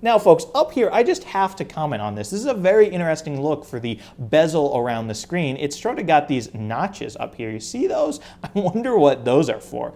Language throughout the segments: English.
Now folks, up here I just have to comment on this. This is a very interesting look for the bezel around the screen. It's sort of got these notches up here. You see those? I wonder what those are for.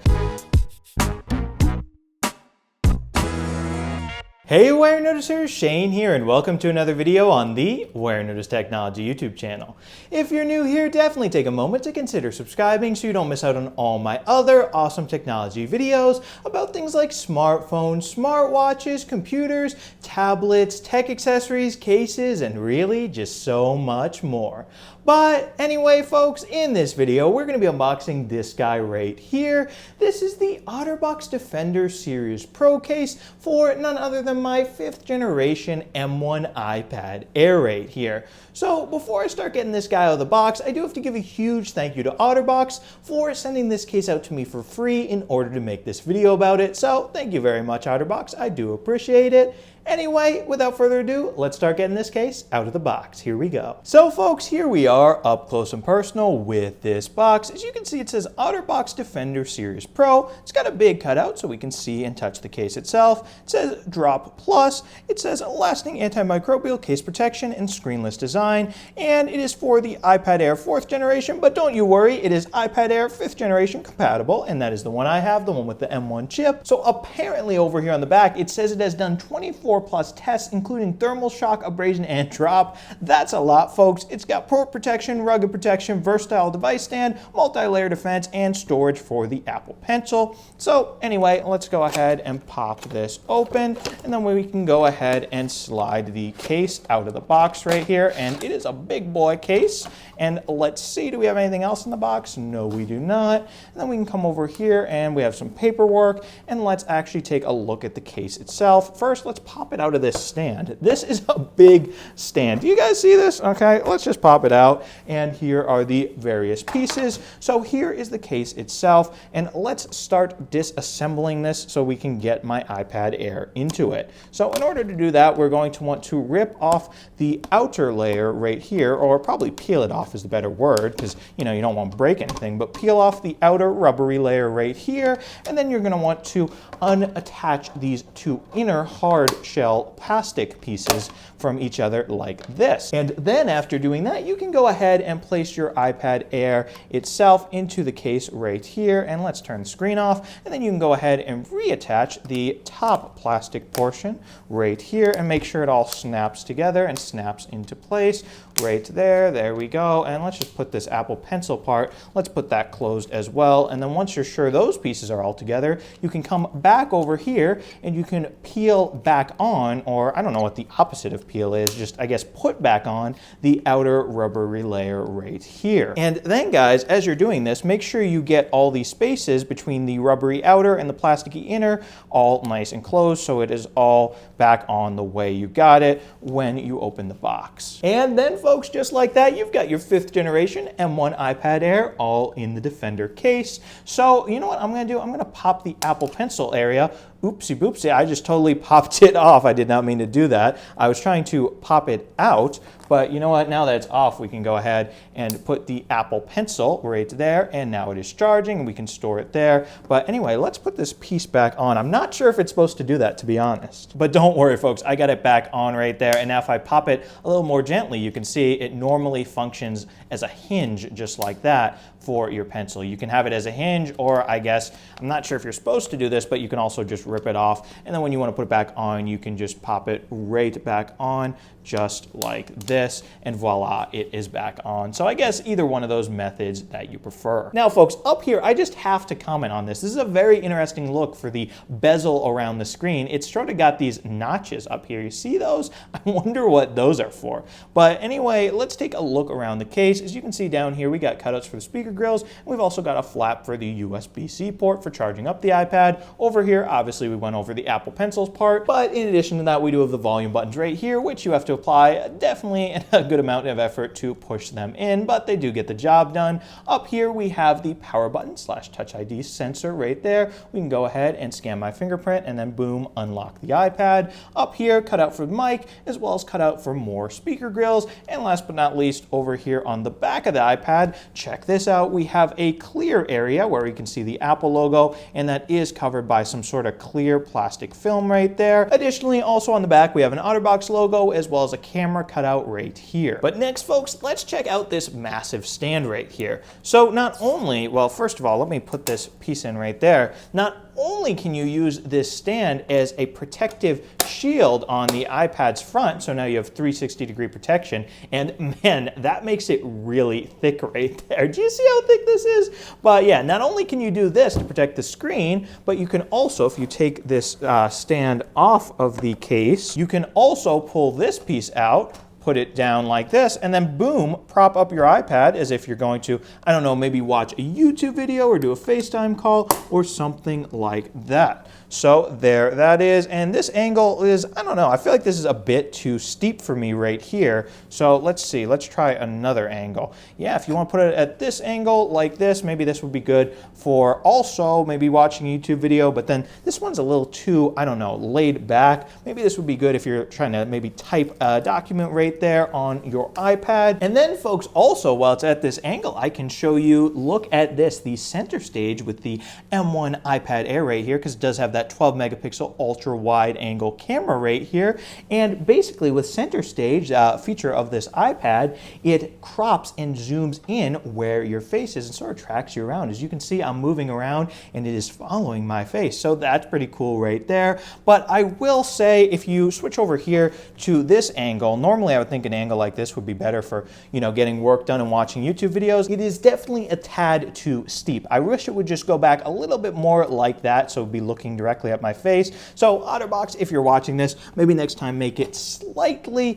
Hey Warenoticers, Shane here, and welcome to another video on the Warenotice Technology YouTube channel. If you're new here, definitely take a moment to consider subscribing so you don't miss out on all my other awesome technology videos about things like smartphones, smartwatches, computers, tablets, tech accessories, cases, and really just so much more. But anyway, folks, in this video, we're going to be unboxing this guy right here. This is the OtterBox Defender Series Pro case for none other than my 5th generation M1 iPad Air right here. So before I start getting this guy out of the box, I do have to give a huge thank you to OtterBox for sending this case out to me for free in order to make this video about it. So thank you very much, OtterBox. I do appreciate it. Anyway, without further ado, let's start getting this case out of the box. Here we go. So folks, here we are up close and personal with this box. As you can see, it says OtterBox Defender Series Pro. It's got a big cutout so we can see and touch the case itself. It says Drop Plus. It says lasting antimicrobial case protection and screenless design. And it is for the iPad Air 4th generation, but don't you worry, it is iPad Air 5th generation compatible, and that is the one I have, the one with the M1 chip. So apparently over here on the back, it says it has done 24+ tests, including thermal shock, abrasion, and drop. That's a lot, folks. It's got port protection, rugged protection, versatile device stand, multi-layer defense, and storage for the Apple Pencil. So anyway, let's go ahead and pop this open, and then we can go ahead and slide the case out of the box right here. And it is a big boy case. And let's see, do we have anything else in the box? No, we do not. And then we can come over here and we have some paperwork, and let's actually take a look at the case itself. First, let's pop it out of this stand. This is a big stand. Do you guys see this? Okay, let's just pop it out, and here are the various pieces. So here is the case itself, and let's start disassembling this so we can get my iPad Air into it. So in order to do that, we're going to want to rip off the outer layer right here, or probably peel it off is the better word, because you don't want to break anything, but peel off the outer rubbery layer right here, and then you're going to want to unattach these two inner hard shell plastic pieces from each other like this. And then after doing that, you can go ahead and place your iPad Air itself into the case right here, and let's turn the screen off, and then you can go ahead and reattach the top plastic portion right here and make sure it all snaps together and snaps into place right there. There we go. And let's just put this Apple Pencil part, let's put that closed as well. And then once you're sure those pieces are all together, you can come back over here and you can peel back on, or I don't know what the opposite of peel is, just I guess put back on the outer rubbery layer right here. And then guys, as you're doing this, make sure you get all these spaces between the rubbery outer and the plasticky inner all nice and closed so it is all back on the way you got it when you open the box. And then folks, just like that, you've got your 5th generation M1 iPad Air all in the Defender case. So you know what I'm going to do? I'm going to pop the Apple Pencil area. Oopsie boopsie, I just totally popped it off. I did not mean to do that. I was trying to pop it out, but you know what? Now that it's off, we can go ahead and put the Apple Pencil right there, and now it is charging, and we can store it there. But anyway, let's put this piece back on. I'm not sure if it's supposed to do that, to be honest. But don't worry, folks. I got it back on right there, and now if I pop it a little more gently, you can see it normally functions as a hinge just like that for your pencil. You can have it as a hinge, or I guess, I'm not sure if you're supposed to do this, but you can also just rip it off, and then when you want to put it back on, you can just pop it right back on just like this, and voila, it is back on. So I guess either one of those methods that you prefer. Now folks, up here, I just have to comment on this. This is a very interesting look for the bezel around the screen. It's sort of got these notches up here. You see those? I wonder what those are for. But anyway, let's take a look around the case. As you can see down here, we got cutouts for the speaker grills, and we've also got a flap for the USB-C port for charging up the iPad. Over here, obviously we went over the Apple Pencils part, but in addition to that, we do have the volume buttons right here, which you have to apply definitely a good amount of effort to push them in, but they do get the job done. Up here we have the power button / Touch ID sensor right there. We can go ahead and scan my fingerprint and then boom, unlock the iPad. Up here, cut out for the mic, as well as cut out for more speaker grills. And last but not least, over here on the back of the iPad, check this out. out, we have a clear area where we can see the Apple logo, and that is covered by some sort of clear plastic film right there. Additionally, also on the back, we have an OtterBox logo as well as a camera cutout right here. But next, folks, let's check out this massive stand right here. So not only, well, first of all, let me put this piece in right there. Not only can you use this stand as a protective shield on the iPad's front, so now you have 360-degree protection, and man, that makes it really thick right there. Do you see how thick this is? But yeah, not only can you do this to protect the screen, but you can also, if you take this stand off of the case, you can also pull this piece out, put it down like this, and then boom, prop up your iPad as if you're going to, I don't know, maybe watch a YouTube video or do a FaceTime call or something like that. So there that is, and this angle is, I don't know, I feel like this is a bit too steep for me right here. So let's see, let's try another angle. Yeah, if you want to put it at this angle like this, maybe this would be good for also maybe watching a YouTube video, but then this one's a little too, I don't know, laid back. Maybe this would be good if you're trying to maybe type a document right there on your iPad. And then folks, also while it's at this angle, I can show you, look at this, the center stage with the M1 iPad Air right here, because it does have that 12 megapixel ultra wide angle camera right here. And basically with center stage, feature of this iPad, it crops and zooms in where your face is and sort of tracks you around. As you can see, I'm moving around and it is following my face. So that's pretty cool right there. But I will say, if you switch over here to this angle, normally I would think an angle like this would be better for, you know, getting work done and watching YouTube videos. It is definitely a tad too steep. I wish it would just go back a little bit more like that, so it would be looking directly at my face. So OtterBox, if you're watching this, maybe next time make it slightly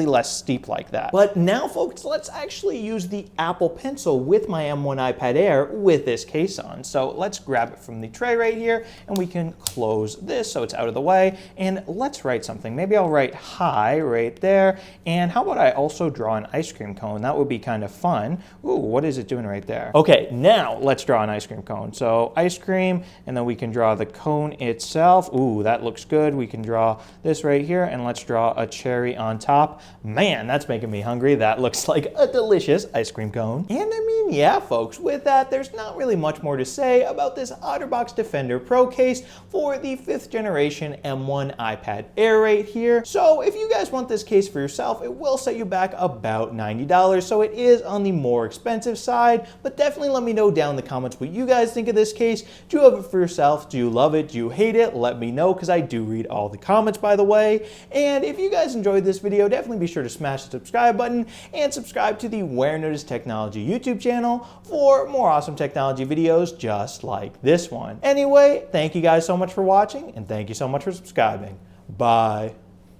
less steep like that. But now folks, let's actually use the Apple Pencil with my M1 iPad Air with this case on. So let's grab it from the tray right here and we can close this so it's out of the way, and let's write something. Maybe I'll write hi right there, and how about I also draw an ice cream cone? That would be kind of fun. Ooh, what is it doing right there? Okay, now let's draw an ice cream cone. So ice cream, and then we can draw the cone itself. Ooh, that looks good. We can draw this right here, and let's draw a cherry on top. Man, that's making me hungry. That looks like a delicious ice cream cone. And I mean, yeah, folks, with that, there's not really much more to say about this OtterBox Defender Pro case for the 5th generation M1 iPad Air right here. So if you guys want this case for yourself, it will set you back about $90, so it is on the more expensive side, but definitely let me know down in the comments what you guys think of this case. Do you have it for yourself? Do you love it? Do you hate it? Let me know, because I do read all the comments, by the way. And if you guys enjoyed this video, definitely be sure to smash the subscribe button and subscribe to the Warenotice Technology YouTube channel for more awesome technology videos just like this one. Anyway, thank you guys so much for watching, and thank you so much for subscribing. Bye.